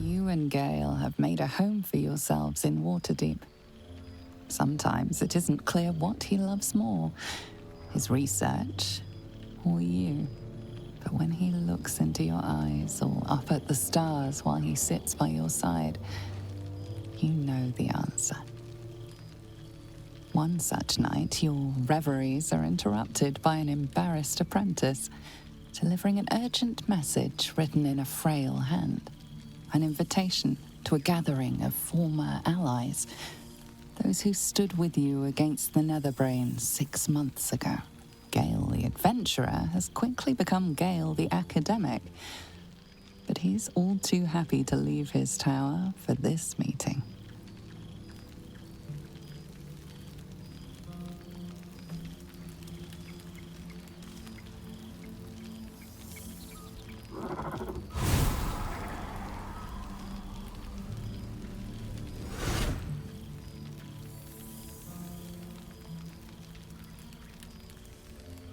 You and Gale have made a home for yourselves in Waterdeep. Sometimes it isn't clear what he loves more, his research or you. But when he looks into your eyes or up at the stars while he sits by your side, you know the answer. One such night, your reveries are interrupted by an embarrassed apprentice delivering an urgent message written in a frail hand. An invitation to a gathering of former allies, those who stood with you against the Netherbrain 6 months ago. Gale the adventurer has quickly become Gale the academic, but he's all too happy to leave his tower for this meeting.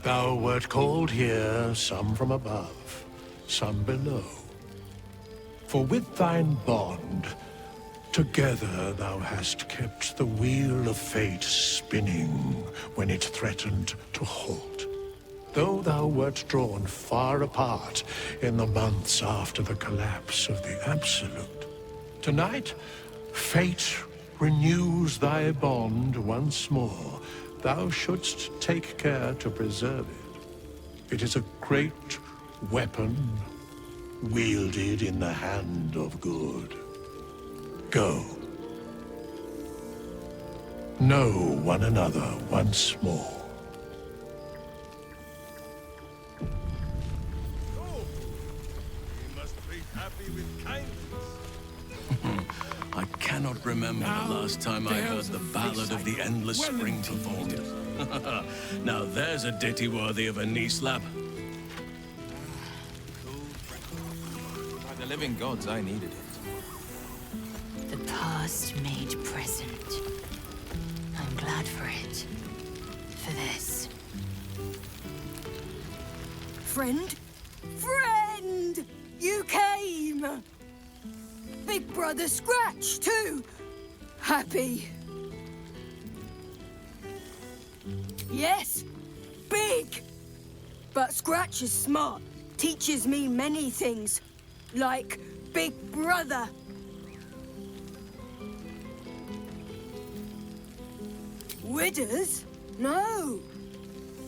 Thou wert called here, some from above, some below. For with thine bond, together thou hast kept the wheel of fate spinning when it threatened to halt. Though thou wert drawn far apart in the months after the collapse of the Absolute, tonight, fate renews thy bond once more. Thou shouldst take care to preserve it. It is a great weapon, wielded in the hand of good. Go. Know one another once more. You must be happy with kindness. I cannot remember the last time I heard the ballad of the Endless Spring performed. Now there's a ditty worthy of a knee slap. By the living gods, I needed it. The past made present. I'm glad for it. For this. Friend? Friend! You came! Big Brother Scratch, too! Happy. Yes, big! But Scratch is smart. Teaches me many things. Like Big Brother. Widders? No.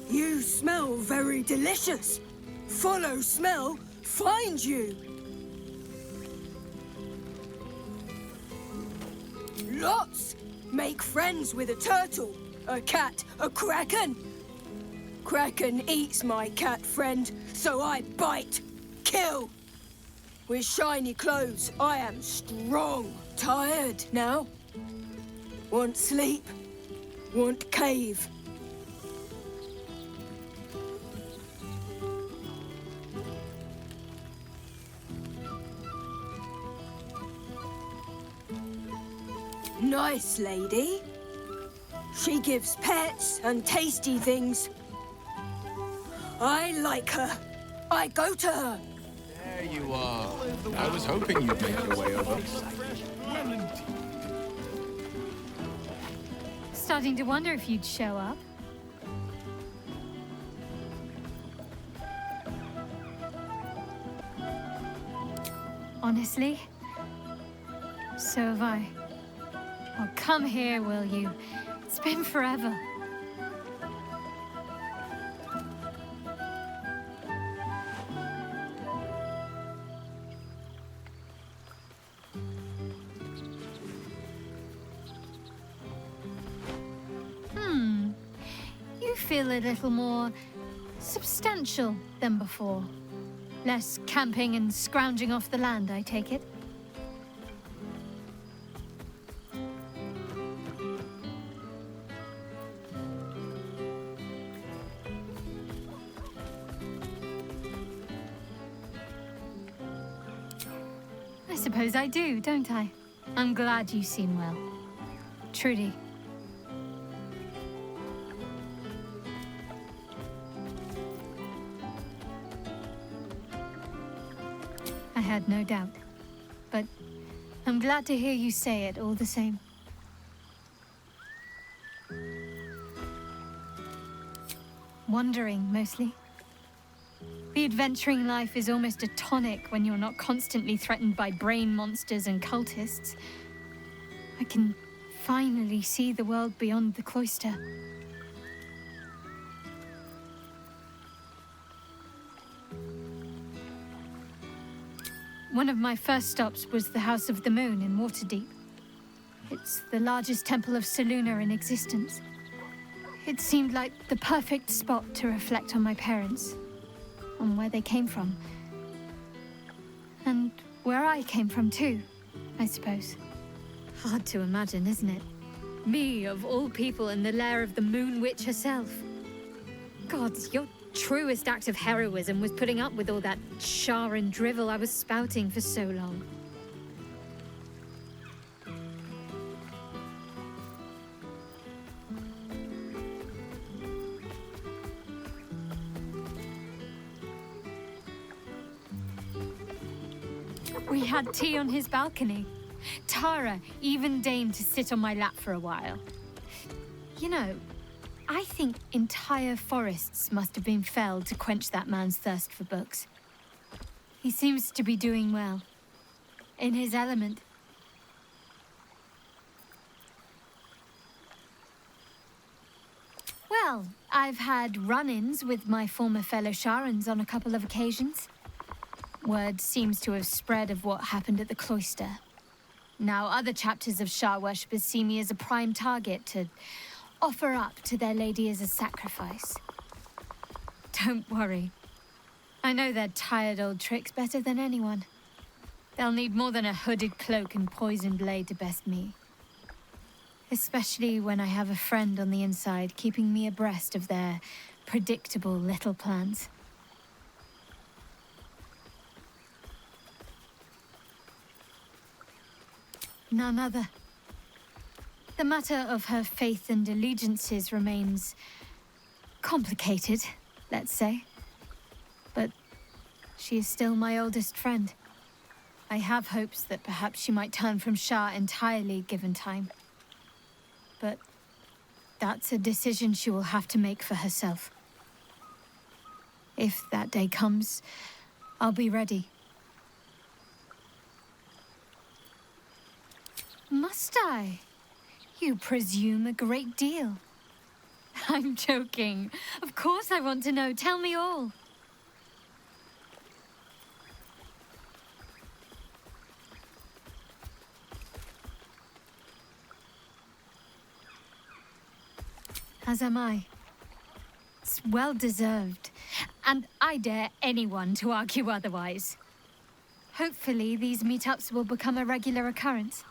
You smell very delicious. Follow smell, find you. Lots. Make friends with a turtle, a cat, a kraken. Kraken eats my cat friend, so I bite, kill. With shiny clothes, I am strong. Tired now. Want sleep, want cave. Nice lady. She gives pets and tasty things. I like her. I go to her. There you are. I was hoping you'd make your way over. Starting to wonder if you'd show up. Honestly, so have I. Oh, come here, will you? It's been forever. You feel a little more substantial than before. Less camping and scrounging off the land, I take it. I suppose I do, don't I? I'm glad you seem well. Trudy. I had no doubt. but I'm glad to hear you say it all the same. Wandering, mostly. The adventuring life is almost a tonic when you're not constantly threatened by brain monsters and cultists. I can finally see the world beyond the cloister. One of my first stops was the House of the Moon in Waterdeep. It's the largest temple of Selûne in existence. It seemed like the perfect spot to reflect on my parents, on where they came from. And where I came from too, I suppose. Hard to imagine, isn't it? Me, of all people, in the lair of the Moon Witch herself. God, your truest act of heroism was putting up with all that char and drivel I was spouting for so long. We had tea on his balcony. Tara even deigned to sit on my lap for a while. You know, I think entire forests must have been felled to quench that man's thirst for books. He seems to be doing well. In his element. Well, I've had run-ins with my former fellow Sharans on a couple of occasions. Word seems to have spread of what happened at the cloister. Now other chapters of Shar worshippers see me as a prime target to offer up to their lady as a sacrifice. Don't worry. I know their tired old tricks better than anyone. They'll need more than a hooded cloak and poisoned blade to best me. Especially when I have a friend on the inside keeping me abreast of their predictable little plans. None other. The matter of her faith and allegiances remains complicated, let's say. But she is still my oldest friend. I have hopes that perhaps she might turn from Shar entirely given time. But that's a decision she will have to make for herself. If that day comes, I'll be ready. Must I? You presume a great deal. I'm joking. Of course I want to know. Tell me all. As am I. It's well deserved. And I dare anyone to argue otherwise. Hopefully these meetups will become a regular occurrence.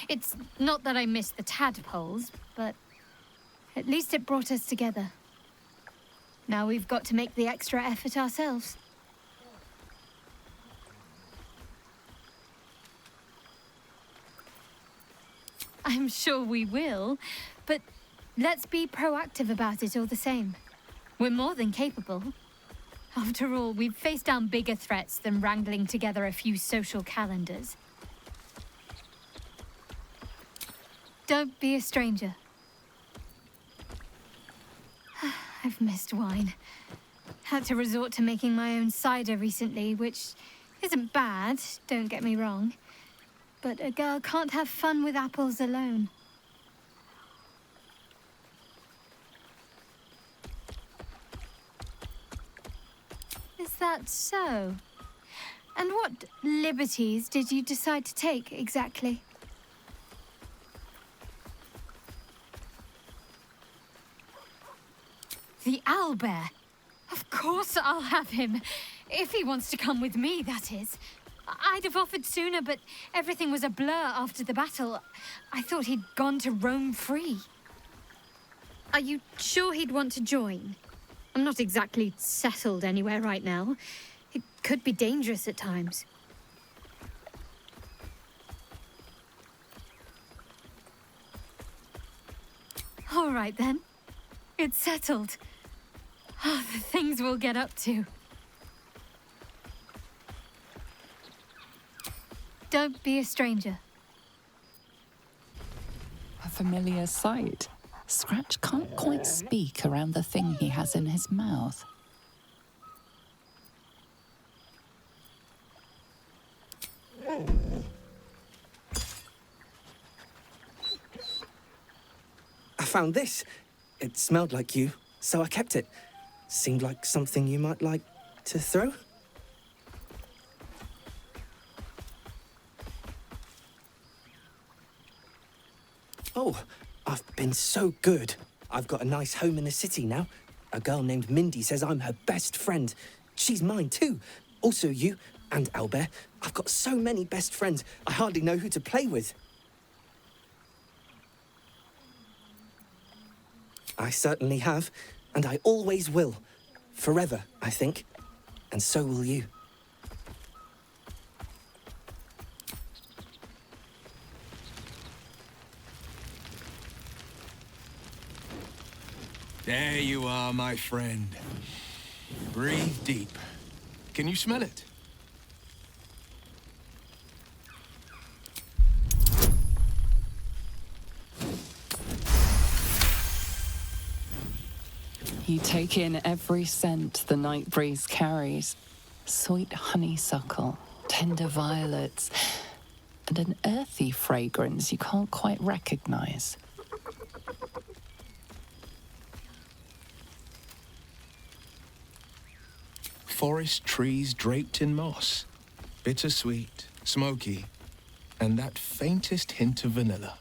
It's not that I miss the tadpoles, but at least it brought us together. Now we've got to make the extra effort ourselves. I'm sure we will, but let's be proactive about it all the same. We're more than capable. After all, we've faced down bigger threats than wrangling together a few social calendars. Don't be a stranger. I've missed wine. Had to resort to making my own cider recently, which isn't bad, don't get me wrong. But a girl can't have fun with apples alone. Is that so? And what liberties did you decide to take, exactly? The owlbear. Of course I'll have him. If he wants to come with me, that is. I'd have offered sooner, but everything was a blur after the battle. I thought he'd gone to roam free. Are you sure he'd want to join? I'm not exactly settled anywhere right now. It could be dangerous at times. All right then. It's settled. Oh, the things we'll get up to. Don't be a stranger. A familiar sight. Scratch can't quite speak around the thing he has in his mouth. I found this. It smelled like you, so I kept it. Seemed like something you might like to throw? Oh, I've been so good. I've got a nice home in the city now. A girl named Mindy says I'm her best friend. She's mine too. Also you and Albert. I've got so many best friends, I hardly know who to play with. I certainly have, and I always will. Forever, I think. And so will you. There you are, my friend. Breathe deep. Can you smell it? You take in every scent the night breeze carries. Sweet honeysuckle, tender violets, and an earthy fragrance you can't quite recognize. Forest trees draped in moss. Bittersweet, smoky, and that faintest hint of vanilla.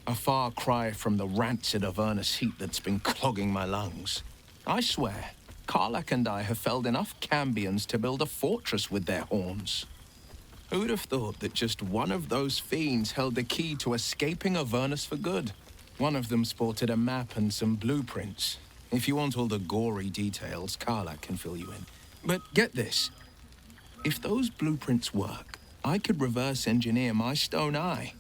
A far cry from the rancid Avernus heat that's been clogging my lungs. I swear, Karlach and I have felled enough cambions to build a fortress with their horns. Who'd have thought that just one of those fiends held the key to escaping Avernus for good? One of them sported a map and some blueprints. If you want all the gory details, Karlach can fill you in. But get this. If those blueprints work, I could reverse engineer my stone eye.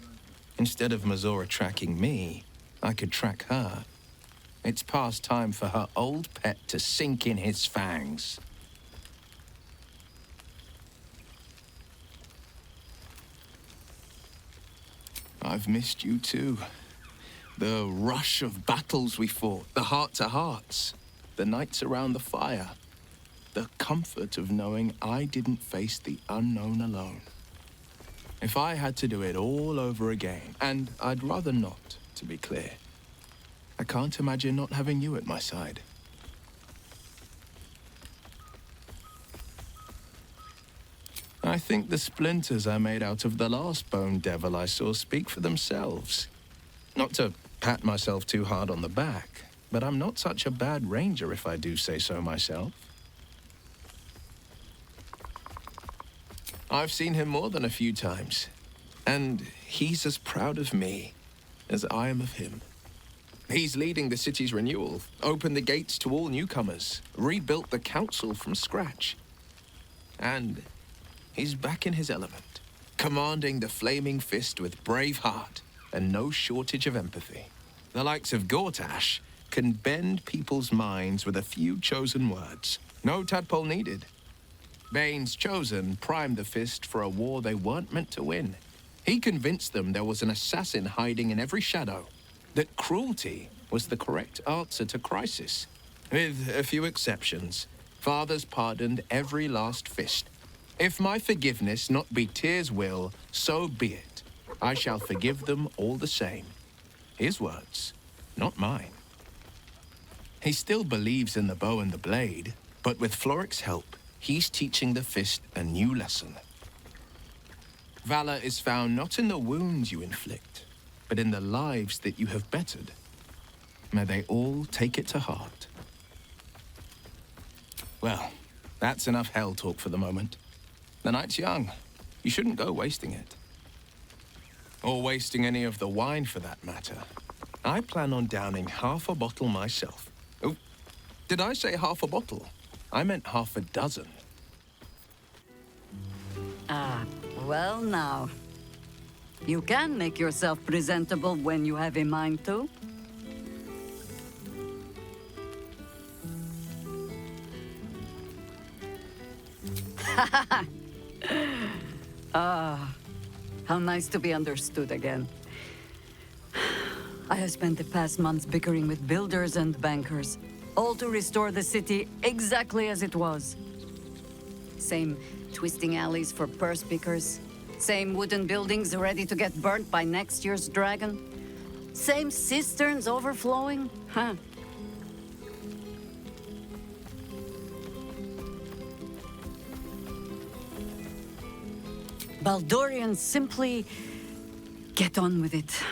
Instead of Mazora tracking me, I could track her. It's past time for her old pet to sink in his fangs. I've missed you too. The rush of battles we fought, the heart-to-hearts, the nights around the fire, the comfort of knowing I didn't face the unknown alone. If I had to do it all over again, and I'd rather not, to be clear, I can't imagine not having you at my side. I think the splinters I made out of the last bone devil I saw speak for themselves. Not to pat myself too hard on the back, but I'm not such a bad ranger if I do say so myself. I've seen him more than a few times, and he's as proud of me as I am of him. He's leading the city's renewal, opened the gates to all newcomers, rebuilt the council from scratch. And he's back in his element, commanding the Flaming Fist with brave heart and no shortage of empathy. The likes of Gortash can bend people's minds with a few chosen words. No tadpole needed. Bane's Chosen primed the Fist for a war they weren't meant to win. He convinced them there was an assassin hiding in every shadow, that cruelty was the correct answer to crisis. With a few exceptions, fathers pardoned every last Fist. If my forgiveness not be Tyr's will, so be it. I shall forgive them all the same. His words, not mine. He still believes in the bow and the blade, but with Floric's help, he's teaching the Fist a new lesson. Valor is found not in the wounds you inflict, but in the lives that you have bettered. May they all take it to heart. Well, that's enough hell talk for the moment. The night's young. You shouldn't go wasting it. Or wasting any of the wine for that matter. I plan on downing half a bottle myself. Oh, did I say half a bottle? I meant half a dozen. Ah, well now. You can make yourself presentable when you have a mind to. How nice to be understood again. I have spent the past months bickering with builders and bankers, all to restore the city exactly as it was. Same twisting alleys for purse pickers, same wooden buildings ready to get burnt by next year's dragon, same cisterns overflowing, huh? Baldurians simply get on with it.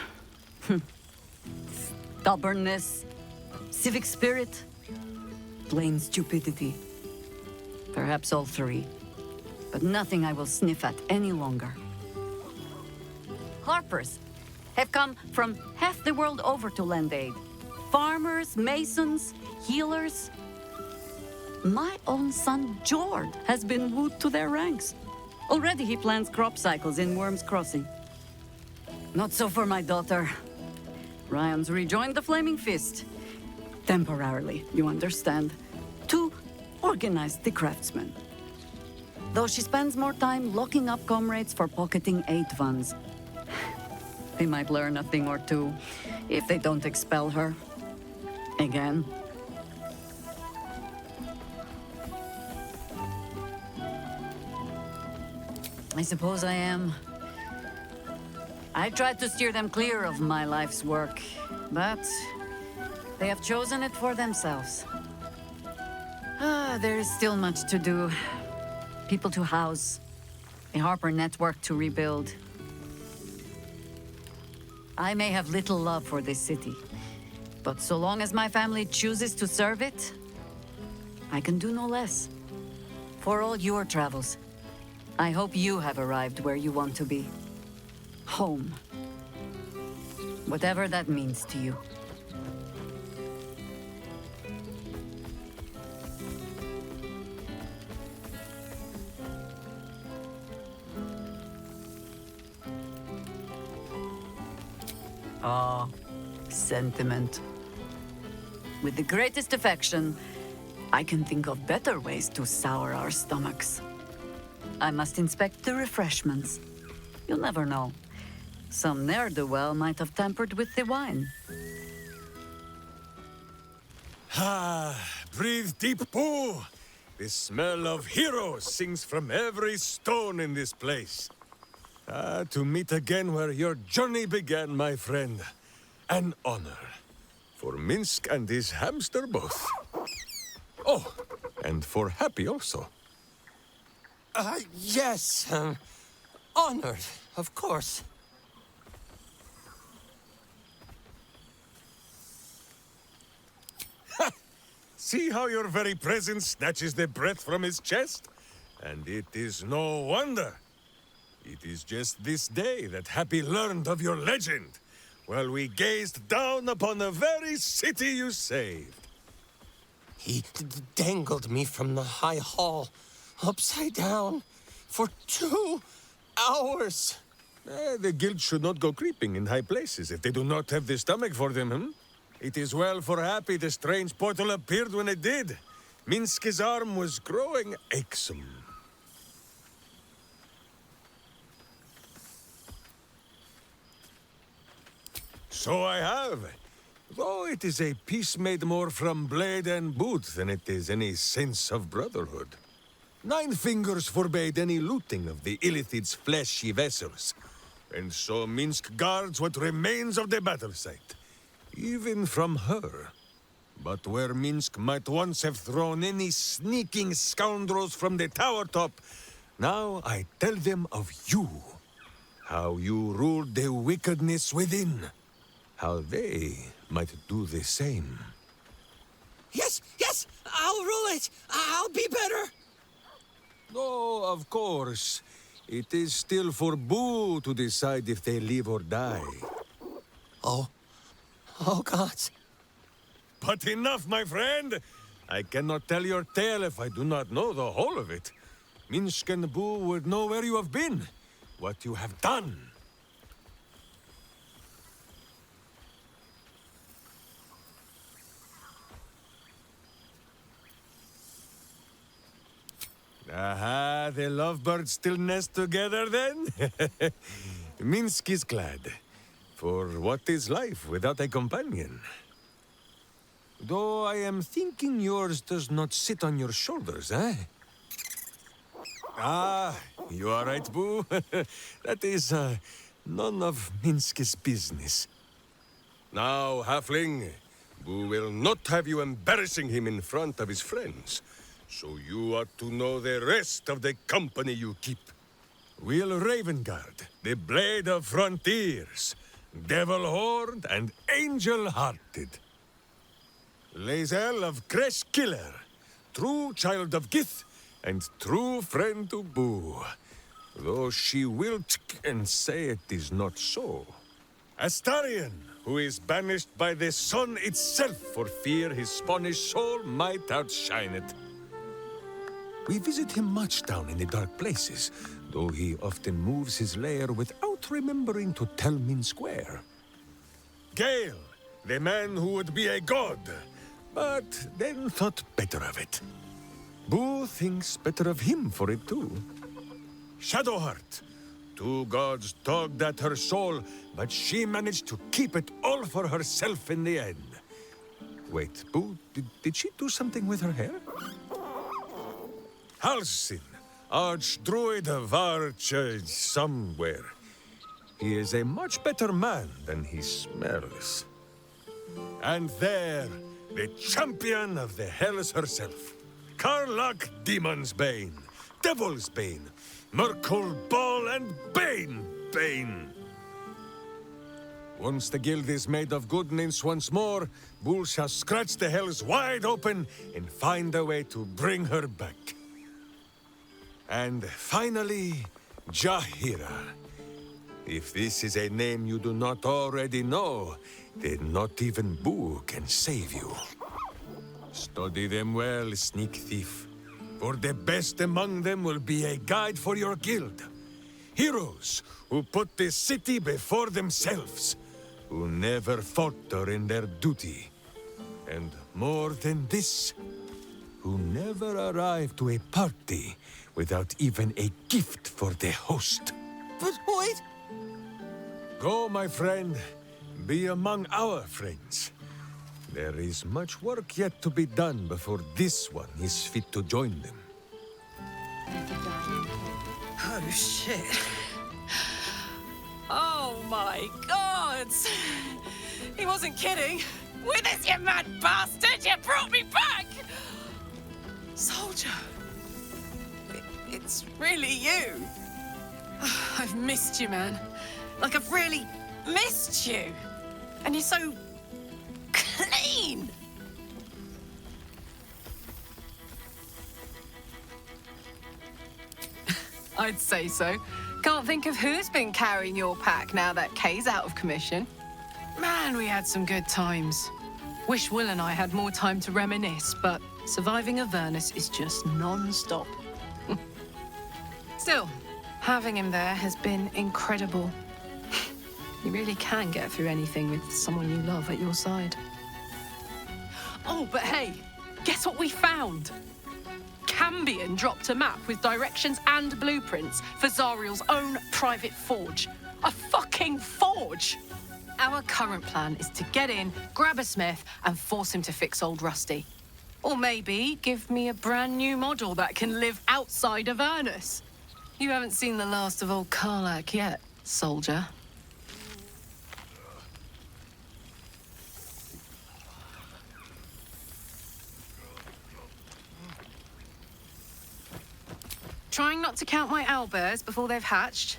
Stubbornness, civic spirit, plain stupidity. Perhaps all three, but nothing I will sniff at any longer. Harpers have come from half the world over to lend aid. Farmers, masons, healers. My own son, Jord, has been wooed to their ranks. Already he plans crop cycles in Worm's Crossing. Not so for my daughter. Ryan's rejoined the Flaming Fist. Temporarily, you understand. To organize the craftsmen. Though she spends more time locking up comrades for pocketing aid funds. They might learn a thing or two if they don't expel her. Again. I suppose I am. I tried to steer them clear of my life's work, but they have chosen it for themselves. There is still much to do. People to house, a Harper network to rebuild. I may have little love for this city, but so long as my family chooses to serve it, I can do no less. For all your travels, I hope you have arrived where you want to be. Home. Whatever that means to you. Ah, sentiment. With the greatest affection, I can think of better ways to sour our stomachs. I must inspect the refreshments. You'll never know. Some ne'er-do-well might have tampered with the wine. Breathe deep, Pooh. The smell of heroes sings from every stone in this place. To meet again where your journey began, my friend. An honor. For Minsk and his hamster both. Oh, and for Happy also. Yes. Honored, of course. See how your very presence snatches the breath from his chest? And it is no wonder. It is just this day that Happy learned of your legend, while we gazed down upon the very city you saved. He dangled me from the high hall, upside down, for 2 hours. The guild should not go creeping in high places if they do not have the stomach for them, hmm? It is well for Happy the strange portal appeared when it did. Minsk's arm was growing achsome. So I have. Though it is a peace made more from blade and boot than it is any sense of brotherhood. 9 fingers forbade any looting of the Illithid's fleshy vessels. And so Minsk guards what remains of the battle site. Even from her. But where Minsk might once have thrown any sneaking scoundrels from the tower top, now I tell them of you. How you ruled the wickedness within. How they might do the same. Yes, I'll rule it. I'll be better. Oh, of course. It is still for Boo to decide if they live or die. Oh, gods. But enough, my friend! I cannot tell your tale if I do not know the whole of it. Minsk and Boo would know where you have been, what you have done. Ah, the lovebirds still nest together then? Minsk is glad. For what is life without a companion? Though I am thinking yours does not sit on your shoulders, eh? Ah, you are right, Boo. That is, none of Minsk's business. Now, Halfling, Boo will not have you embarrassing him in front of his friends. So you ought to know the rest of the company you keep. Will Ravengard, the Blade of Frontiers, Devil-Horned and Angel-Hearted. Lae'zel of Creshkiller, true child of Gith and true friend to Boo, though she will and say it is not so. Astarion, who is banished by the sun itself for fear his Spanish soul might outshine it. We visit him much down in the dark places, though he often moves his lair without remembering to tell Minsk where. Gale, the man who would be a god, but then thought better of it. Boo thinks better of him for it too. Shadowheart, two gods tugged at her soul, but she managed to keep it all for herself in the end. Wait, Boo, did she do something with her hair? Halsin, Archdruid of Arch... somewhere. He is a much better man than he smells. And there, the champion of the Hells herself. Karlach Demon's Bane, Devil's Bane, Merkul Ball and Bane. Once the guild is made of goodness once more, Bull shall scratch the Hells wide open and find a way to bring her back. And finally, Jahira. If this is a name you do not already know, then not even Boo can save you. Study them well, sneak thief. For the best among them will be a guide for your guild. Heroes who put the city before themselves, who never falter in their duty. And more than this, who never arrive to a party without even a gift for the host. But wait! Go, my friend. Be among our friends. There is much work yet to be done before this one is fit to join them. Oh, shit. Oh, my God! He wasn't kidding. Withers, you mad bastard! You brought me back! Soldier. It's really you. I've missed you, man. Like, I've really missed you. And you're so clean. I'd say so. Can't think of who's been carrying your pack now that Kay's out of commission. Man, we had some good times. Wish Will and I had more time to reminisce, but surviving Avernus is just non-stop. Still, having him there has been incredible. You really can get through anything with someone you love at your side. Oh, but hey, guess what we found? Cambion dropped a map with directions and blueprints for Zariel's own private forge. A fucking forge! Our current plan is to get in, grab a smith, and force him to fix old Rusty. Or maybe give me a brand new model that can live outside of Avernus. You haven't seen the last of old Karlach yet, soldier. Trying not to count my owlbears before they've hatched.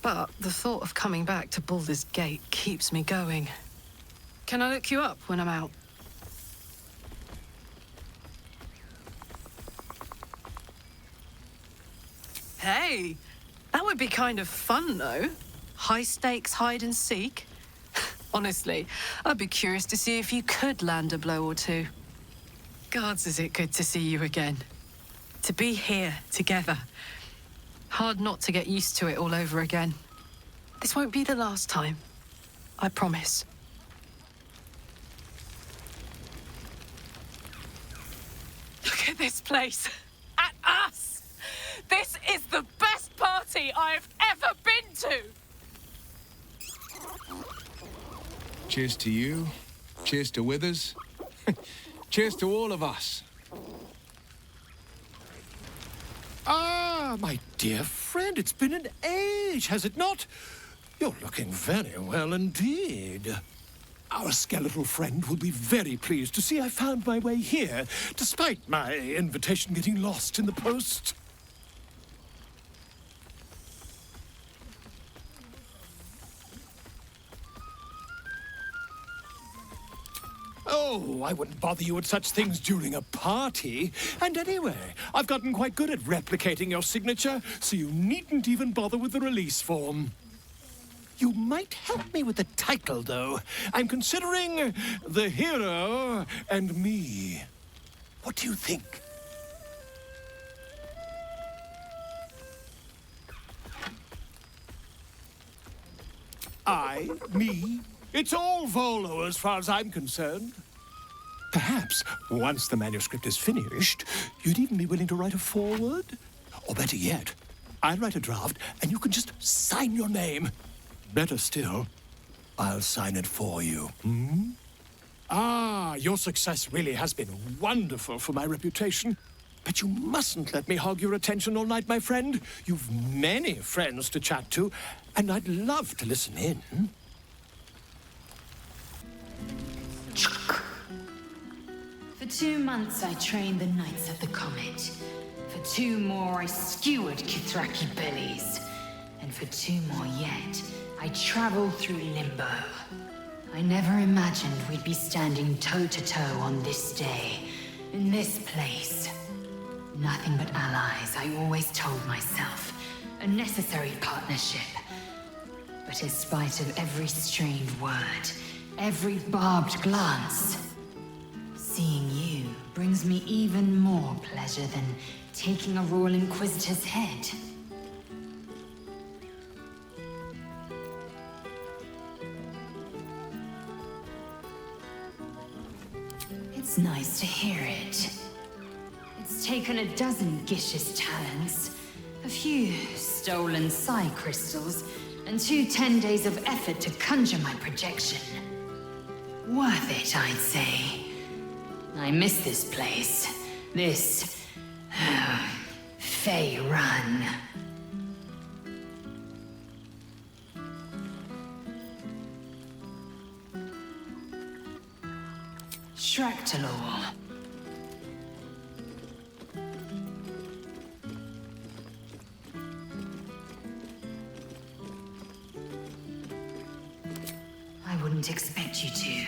But the thought of coming back to Baldur's Gate keeps me going. Can I look you up when I'm out? Hey, that would be kind of fun, though. High-stakes hide and seek. Honestly, I'd be curious to see if you could land a blow or two. Gods, is it good to see you again. To be here, together. Hard not to get used to it all over again. This won't be the last time. I promise. Look at this place. At us! Cheers to you. Cheers to Withers. Cheers to all of us. Ah, my dear friend, it's been an age, has it not? You're looking very well indeed. Our skeletal friend will be very pleased to see I found my way here, despite my invitation getting lost in the post. Oh, I wouldn't bother you with such things during a party. And anyway, I've gotten quite good at replicating your signature, so you needn't even bother with the release form. You might help me with the title, though. I'm considering The Hero and Me. What do you think? I, me, it's all Volo as far as I'm concerned. Perhaps, once the manuscript is finished, you'd even be willing to write a foreword? Or better yet, I'll write a draft and you can just sign your name. Better still, I'll sign it for you. Hmm? Ah, your success really has been wonderful for my reputation. But you mustn't let me hog your attention all night, my friend. You've many friends to chat to, and I'd love to listen in. For 2 months I trained the Knights of the Comet. For 2 more I skewered Kithraki bellies. And for 2 more yet, I traveled through Limbo. I never imagined we'd be standing toe-to-toe on this day, in this place. Nothing but allies, I always told myself. A necessary partnership. But in spite of every strained word, every barbed glance, seeing you brings me even more pleasure than taking a Royal Inquisitor's head. It's nice to hear it. It's taken a dozen Gish's talents, a few stolen psi crystals, and 2 10 days of effort to conjure my projection. Worth it, I'd say. I miss this place. This... Fey Run. Shractalor. I wouldn't expect you to.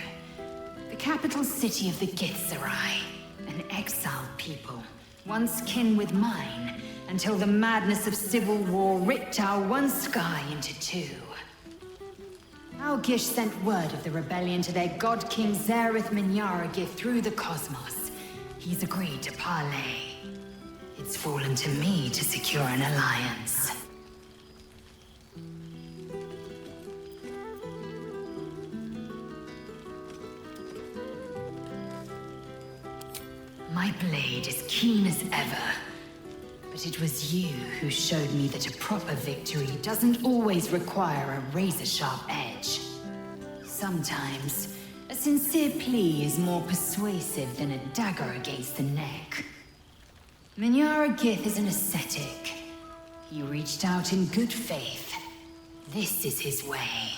The capital city of the Githzerai, an exiled people, once kin with mine, until the madness of civil war ripped our one sky into 2. Our Gish sent word of the rebellion to their god king Zareth Minyaragith through the cosmos. He's agreed to parley. It's fallen to me to secure an alliance. My blade is keen as ever. But it was you who showed me that a proper victory doesn't always require a razor-sharp edge. Sometimes, a sincere plea is more persuasive than a dagger against the neck. Minyaragith is an ascetic. He reached out in good faith. This is his way.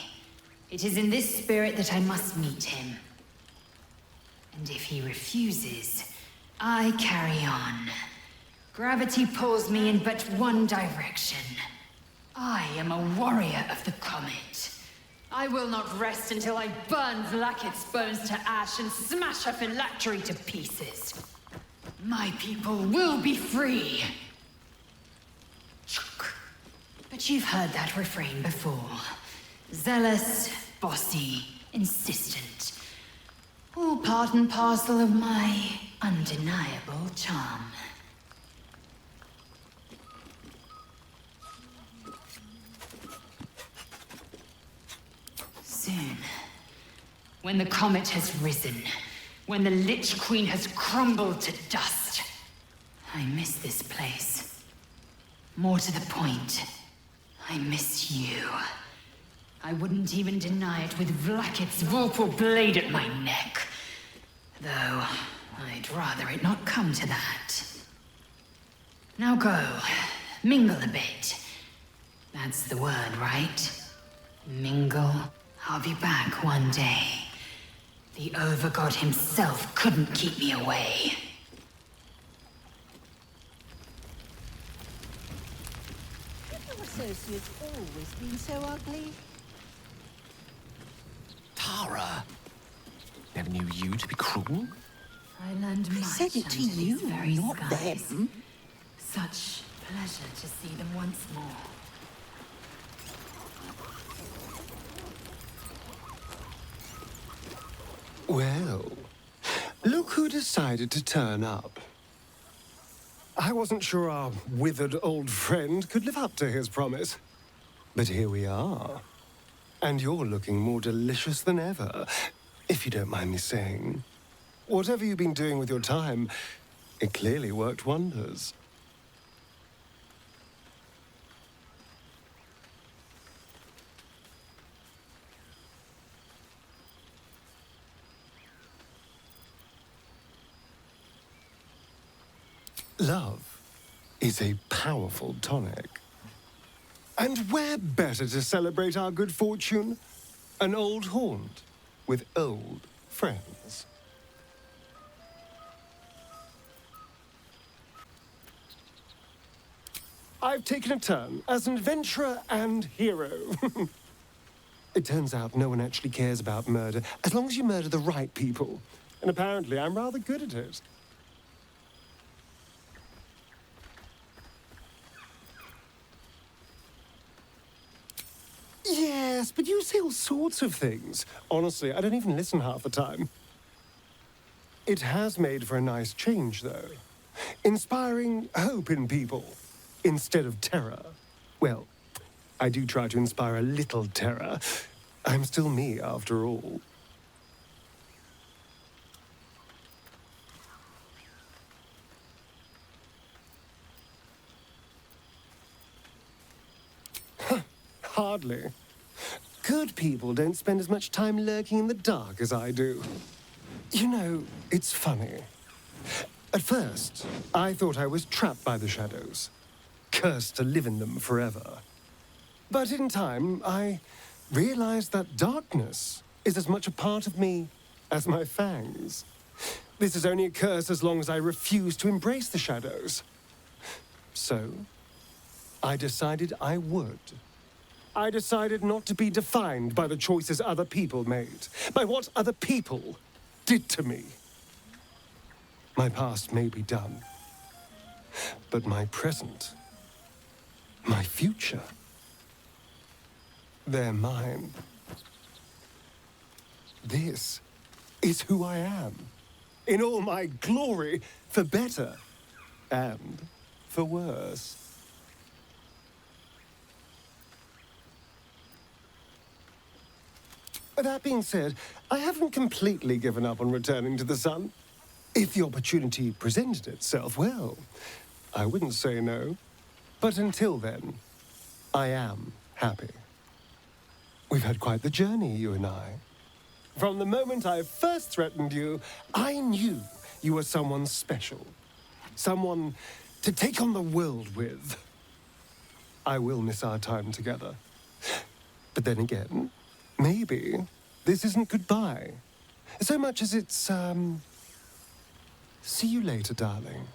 It is in this spirit that I must meet him. And if he refuses, I carry on. Gravity pulls me in but one direction. I am a warrior of the comet. I will not rest until I burn Vlaakith's bones to ash and smash her phylactery to pieces. My people will be free. But you've heard that refrain before. Zealous, bossy, insistent. All part and parcel of my undeniable charm. Soon, when the comet has risen, when the Lich Queen has crumbled to dust, I miss this place. More to the point, I miss you. I wouldn't even deny it with Vlaakith's vorpal blade at my neck. Though, I'd rather it not come to that. Now go. Mingle a bit. That's the word, right? Mingle. I'll be back one day. The Overgod himself couldn't keep me away. Have your associates always been so ugly? Tara! Never knew you to be cruel. I learned much. I said it to under these you, very not skies. them. Such pleasure to see them once more. Well, look who decided to turn up. I wasn't sure our withered old friend could live up to his promise. But here we are. And you're looking more delicious than ever, if you don't mind me saying. Whatever you've been doing with your time, it clearly worked wonders. Love is a powerful tonic. And where better to celebrate our good fortune? An old haunt with old friends. I've taken a turn as an adventurer and hero. It turns out no one actually cares about murder, as long as you murder the right people. And apparently I'm rather good at it. Yes, but you say all sorts of things. Honestly, I don't even listen half the time. It has made for a nice change, though. Inspiring hope in people, instead of terror. Well, I do try to inspire a little terror. I'm still me, after all. Hardly. Good people don't spend as much time lurking in the dark as I do. You know, it's funny. At first, I thought I was trapped by the shadows, cursed to live in them forever. But in time, I realized that darkness is as much a part of me as my fangs. This is only a curse as long as I refuse to embrace the shadows. So, I decided I would. I decided not to be defined by the choices other people made, by what other people did to me. My past may be done, but my present, my future, they're mine. This is who I am, in all my glory, for better and for worse. That being said, I haven't completely given up on returning to the sun. If the opportunity presented itself, well, I wouldn't say no. But until then, I am happy. We've had quite the journey, you and I. From the moment I first threatened you, I knew you were someone special. Someone to take on the world with. I will miss our time together. But then again, maybe this isn't goodbye. So much as it's, see you later, darling.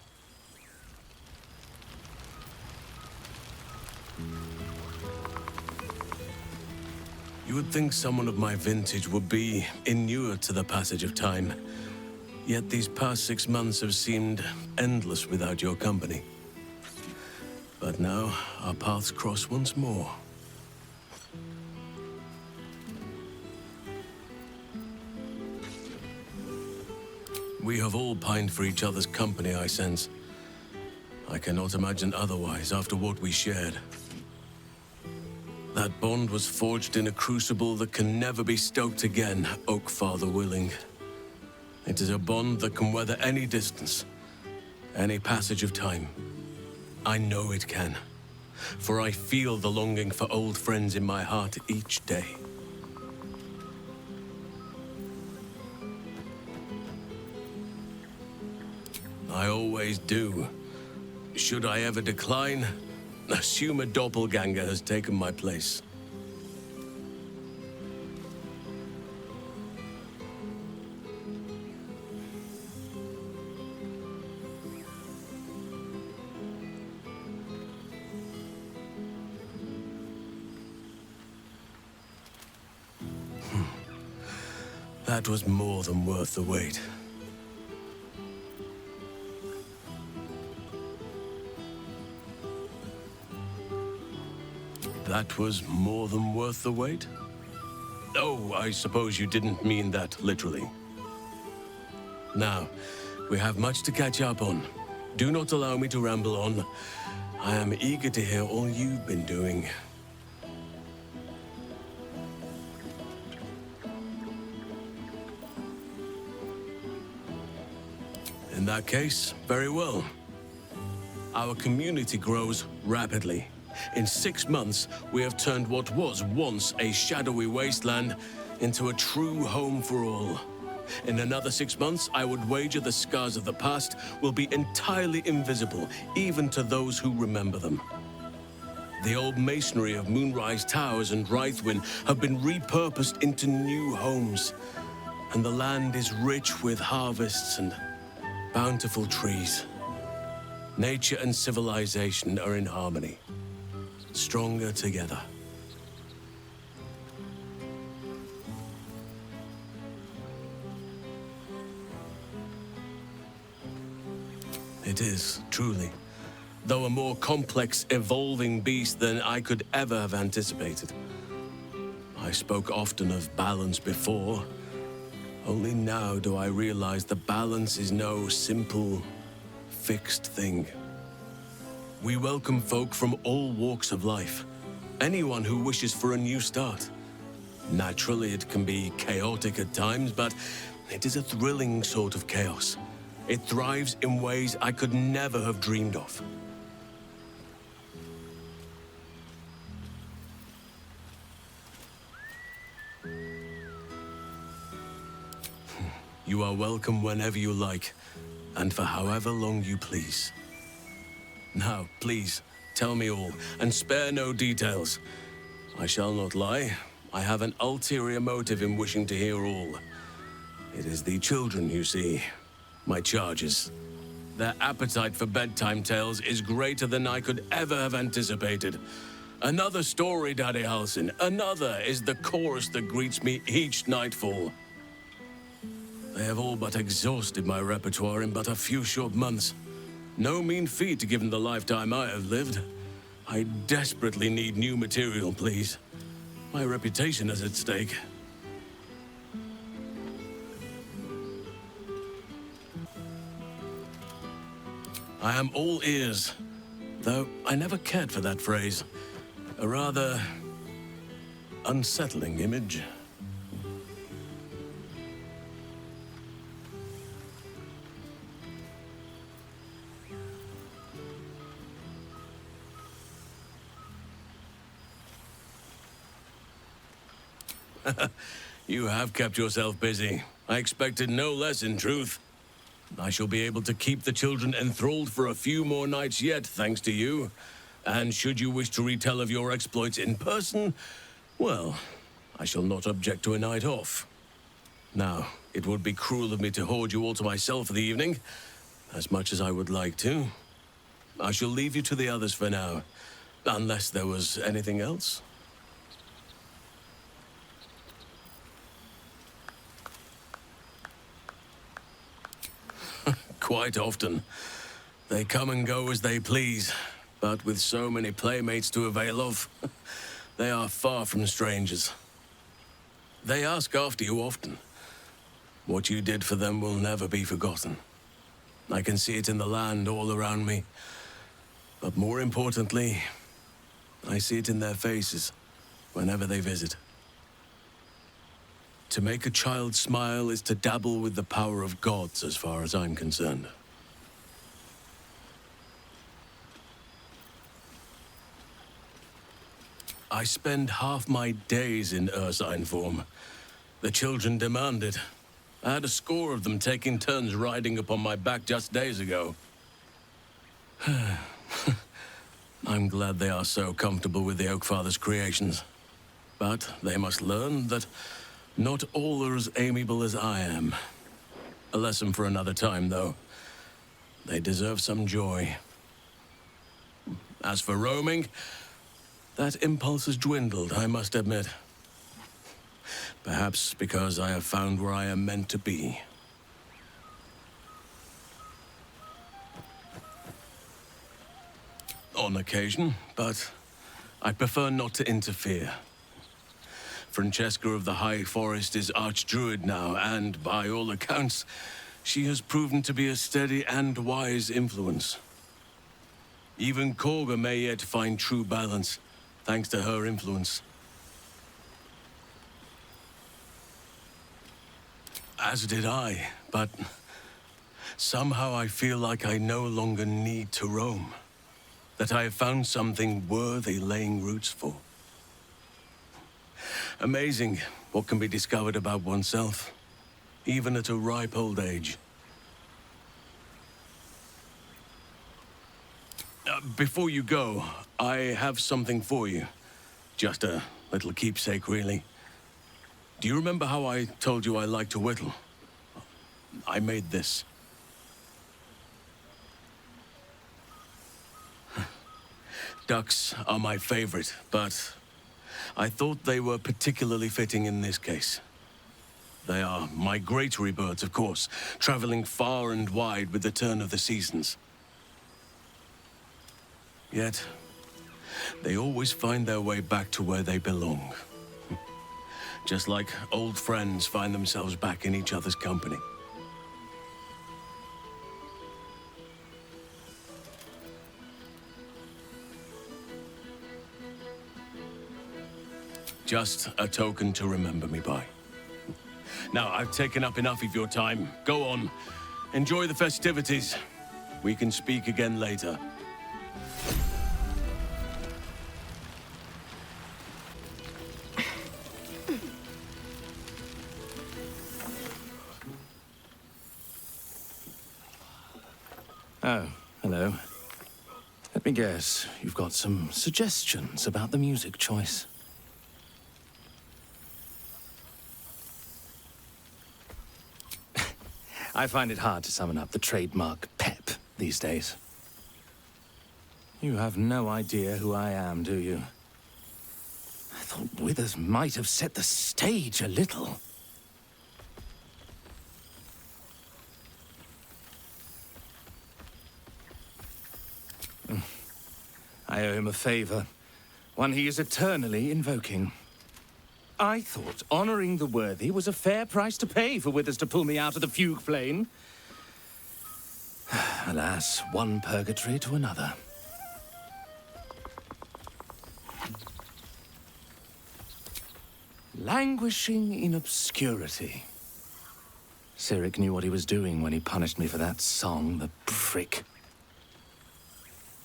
You would think someone of my vintage would be inured to the passage of time. Yet these past 6 months have seemed endless without your company. But now, our paths cross once more. We have all pined for each other's company, I sense. I cannot imagine otherwise after what we shared. That bond was forged in a crucible that can never be stoked again, Oak Father willing. It is a bond that can weather any distance, any passage of time. I know it can. for I feel the longing for old friends in my heart each day. I always do. Should I ever decline, assume a doppelganger has taken my place. That was more than worth the wait. That was more than worth the wait? Oh, I suppose you didn't mean that literally. Now, we have much to catch up on. Do not allow me to ramble on. I am eager to hear all you've been doing. In that case, very well. Our community grows rapidly. In 6 months, we have turned what was once a shadowy wasteland into a true home for all. In another 6 months, I would wager the scars of the past will be entirely invisible, even to those who remember them. The old masonry of Moonrise Towers and Rythwin have been repurposed into new homes, and the land is rich with harvests and bountiful trees. Nature and civilization are in harmony, stronger together. It is, truly, though a more complex, evolving beast than I could ever have anticipated. I spoke often of balance before. Only now do I realize the balance is no simple, fixed thing. We welcome folk from all walks of life. Anyone who wishes for a new start. Naturally, it can be chaotic at times, but it is a thrilling sort of chaos. It thrives in ways I could never have dreamed of. You are welcome whenever you like, and for however long you please. Now, please, tell me all, and spare no details. I shall not lie. I have an ulterior motive in wishing to hear all. It is the children, you see, my charges. Their appetite for bedtime tales is greater than I could ever have anticipated. Another story, Daddy Halsin. Another is the chorus that greets me each nightfall. They have all but exhausted my repertoire in but a few short months. No mean feat given the lifetime I have lived. I desperately need new material, please. My reputation is at stake. I am all ears, though I never cared for that phrase. A rather unsettling image. You have kept yourself busy. I expected no less, in truth. I shall be able to keep the children enthralled for a few more nights yet, thanks to you. And should you wish to retell of your exploits in person, well, I shall not object to a night off. Now, it would be cruel of me to hoard you all to myself for the evening, as much as I would like to. I shall leave you to the others for now, unless there was anything else. Quite often. They come and go as they please, but with so many playmates to avail of, they are far from strangers. They ask after you often. What you did for them will never be forgotten. I can see it in the land all around me. But more importantly, I see it in their faces whenever they visit. To make a child smile is to dabble with the power of gods, as far as I'm concerned. I spend half my days in ursine form. The children demand it. I had a score of them taking turns riding upon my back just days ago. I'm glad they are so comfortable with the Oakfather's creations. But they must learn that not all are as amiable as I am. A lesson for another time, though. They deserve some joy. As for roaming, that impulse has dwindled, I must admit. Perhaps because I have found where I am meant to be. On occasion, but I prefer not to interfere. Francesca of the High Forest is Archdruid now, and by all accounts, she has proven to be a steady and wise influence. Even Korga may yet find true balance, thanks to her influence. As did I, but somehow I feel like I no longer need to roam. That I have found something worthy laying roots for. Amazing what can be discovered about oneself, even at a ripe old age. Before you go, I have something for you. Just a little keepsake, really. Do you remember how I told you I like to whittle? I made this. Ducks are my favorite, but I thought they were particularly fitting in this case. They are migratory birds, of course, traveling far and wide with the turn of the seasons. Yet, they always find their way back to where they belong. Just like old friends find themselves back in each other's company. Just a token to remember me by. Now, I've taken up enough of your time. Go on. Enjoy the festivities. We can speak again later. Oh, hello. Let me guess, you've got some suggestions about the music choice. I find it hard to summon up the trademark pep these days. You have no idea who I am, do you? I thought Withers might have set the stage a little. I owe him a favor, one he is eternally invoking. I thought honoring the worthy was a fair price to pay for Withers to pull me out of the fugue plane. Alas, one purgatory to another. Languishing in obscurity. Cyric knew what he was doing when he punished me for that song, the prick.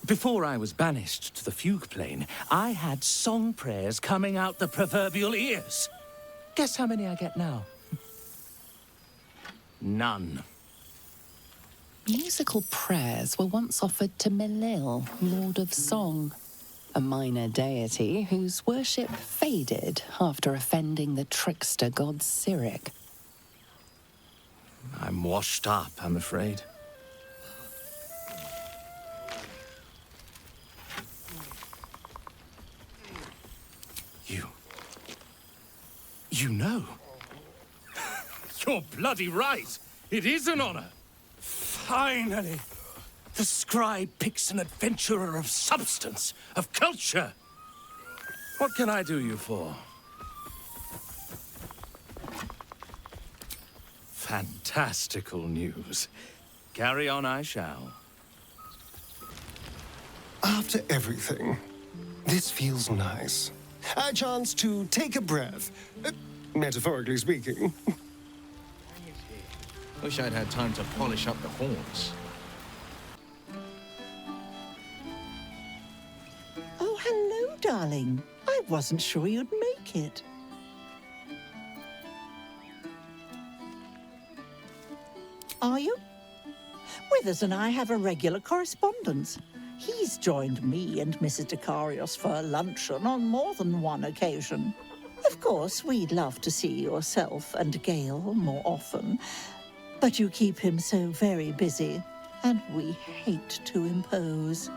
Before I was banished to the fugue plane, I had song prayers coming out the proverbial ears. Guess how many I get now? None. Musical prayers were once offered to Melil, Lord of Song, a minor deity whose worship faded after offending the trickster god Cyric. I'm washed up, I'm afraid. You know. You're bloody right. It is an honor. Finally. The scribe picks an adventurer of substance, of culture. What can I do you for? Fantastical news. Carry on I shall. After everything, this feels nice. A chance to take a breath, metaphorically speaking. Wish I'd had time to polish up the horns. Oh, hello, darling. I wasn't sure you'd make it. Are you? Withers and I have a regular correspondence. He's joined me and Mrs. Decarios for a luncheon on more than one occasion. Of course, we'd love to see yourself and Gale more often, but you keep him so very busy, and we hate to impose.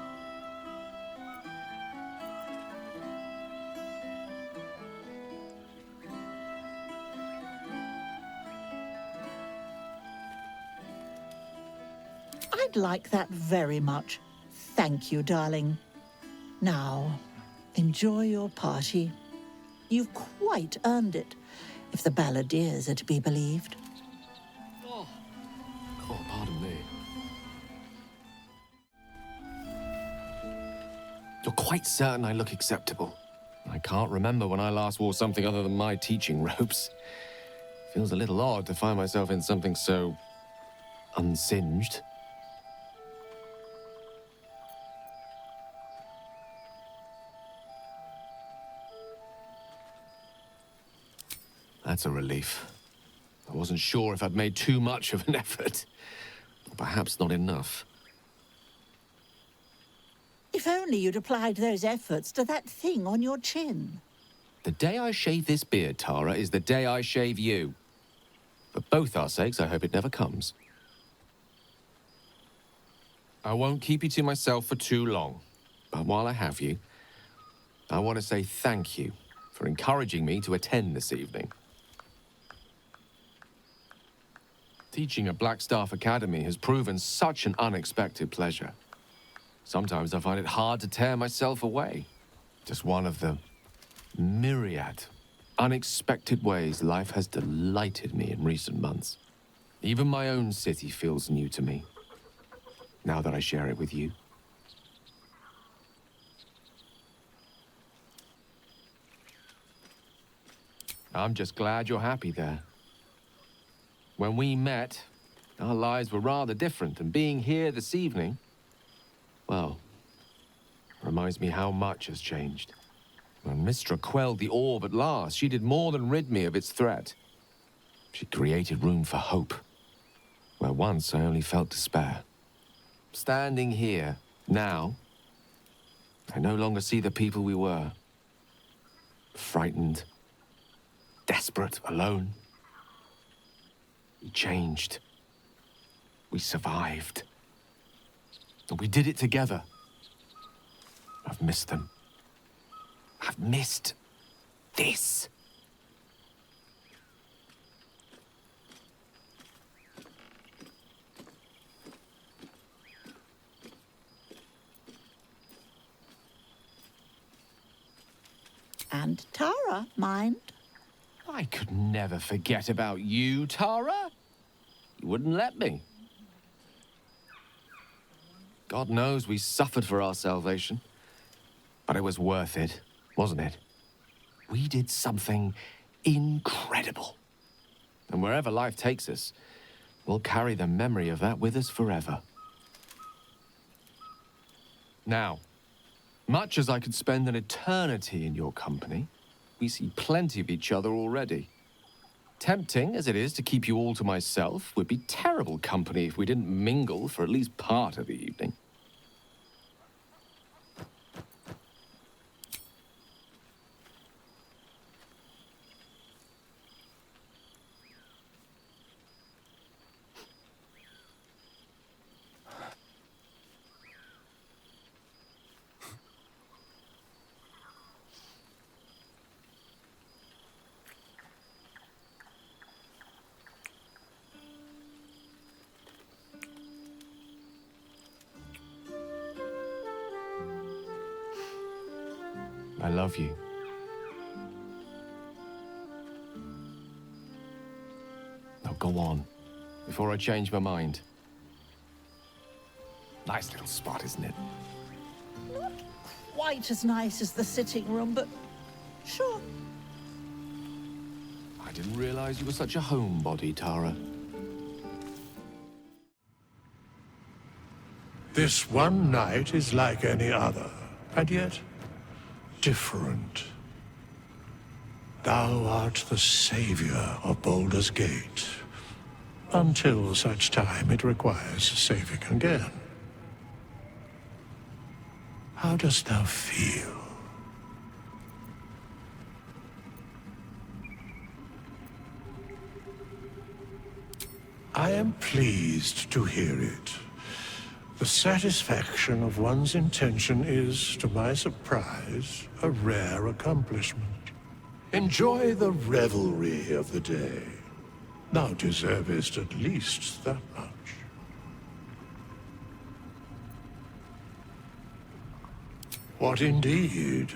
I'd like that very much. Thank you, darling. Now, enjoy your party. You've quite earned it, if the balladeers are to be believed. Oh, pardon me. You're quite certain I look acceptable? I can't remember when I last wore something other than my teaching robes. Feels a little odd to find myself in something so unsinged. That's a relief. I wasn't sure if I'd made too much of an effort. Or perhaps not enough. If only you'd applied those efforts to that thing on your chin. The day I shave this beard, Tara, is the day I shave you. For both our sakes, I hope it never comes. I won't keep you to myself for too long. But while I have you, I want to say thank you for encouraging me to attend this evening. Teaching at Blackstaff Academy has proven such an unexpected pleasure. Sometimes I find it hard to tear myself away. Just one of the myriad, unexpected ways life has delighted me in recent months. Even my own city feels new to me, now that I share it with you. I'm just glad you're happy there. When we met, our lives were rather different, and being here this evening, well, reminds me how much has changed. When Mystra quelled the orb at last, she did more than rid me of its threat. She created room for hope, where once I only felt despair. Standing here, now, I no longer see the people we were. Frightened, desperate, alone. We changed. We survived. And we did it together. I've missed them. I've missed this. And Tara, mind? I could never forget about you, Tara. You wouldn't let me. God knows we suffered for our salvation. But it was worth it, wasn't it? We did something incredible. And wherever life takes us, we'll carry the memory of that with us forever. Now, much as I could spend an eternity in your company, we see plenty of each other already. Tempting as it is to keep you all to myself, would be terrible company if we didn't mingle for at least part of the evening. I love you. Now go on, before I change my mind. Nice little spot, isn't it? Not quite as nice as the sitting room, but sure. I didn't realize you were such a homebody, Tara. This one night is like any other, and yet different. Thou art the savior of Baldur's Gate, until such time it requires saving again. How dost thou feel? I am pleased to hear it. The satisfaction of one's intention is, to my surprise, a rare accomplishment. Enjoy the revelry of the day. Thou deservest at least that much. What indeed?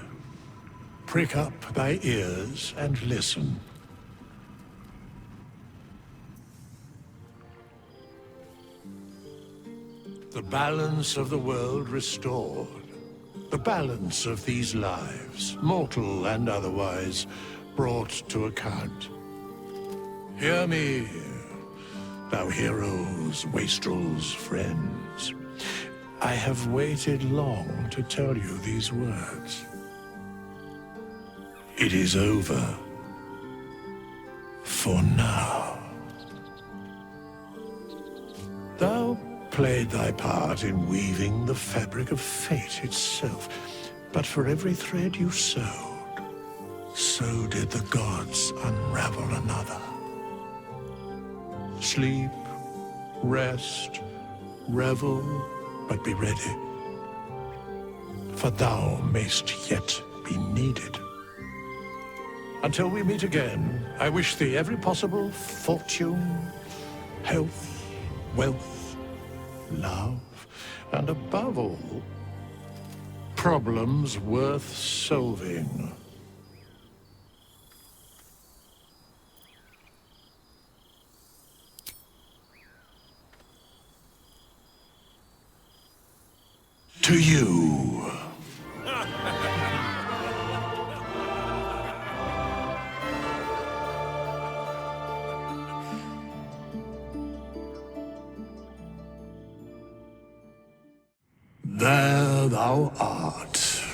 Prick up thy ears and listen. The balance of the world restored. The balance of these lives, mortal and otherwise, brought to account. Hear me, thou heroes, wastrels, friends. I have waited long to tell you these words. It is over. For now. Thou played thy part in weaving the fabric of fate itself, but for every thread you sewed, so did the gods unravel another. Sleep, rest, revel, but be ready, for thou mayst yet be needed. Until we meet again, I wish thee every possible fortune, health, wealth, love, and above all, problems worth solving. To you. There thou art,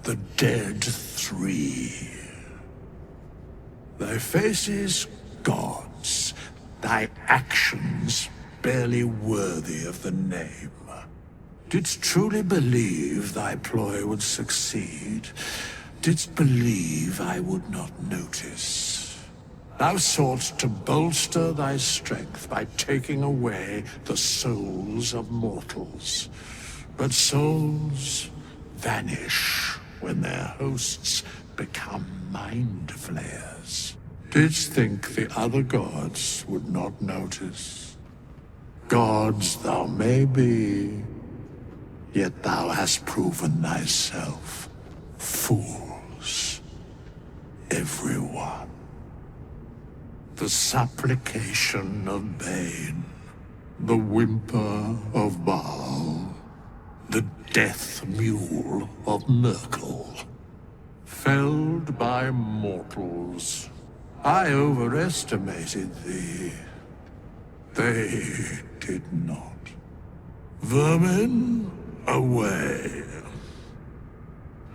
the dead three. Thy faces gods, thy actions barely worthy of the name. Didst truly believe thy ploy would succeed? Didst believe I would not notice? Thou soughtst to bolster thy strength by taking away the souls of mortals. But souls vanish when their hosts become mind flayers. Didst think the other gods would not notice? Gods thou may be, yet thou hast proven thyself fools, everyone. The supplication of Bane, the whimper of Baal, the death mule of Merkel. Felled by mortals, I overestimated thee. They did not. Vermin, away.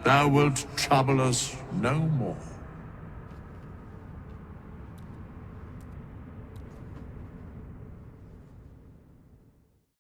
Thou wilt trouble us no more.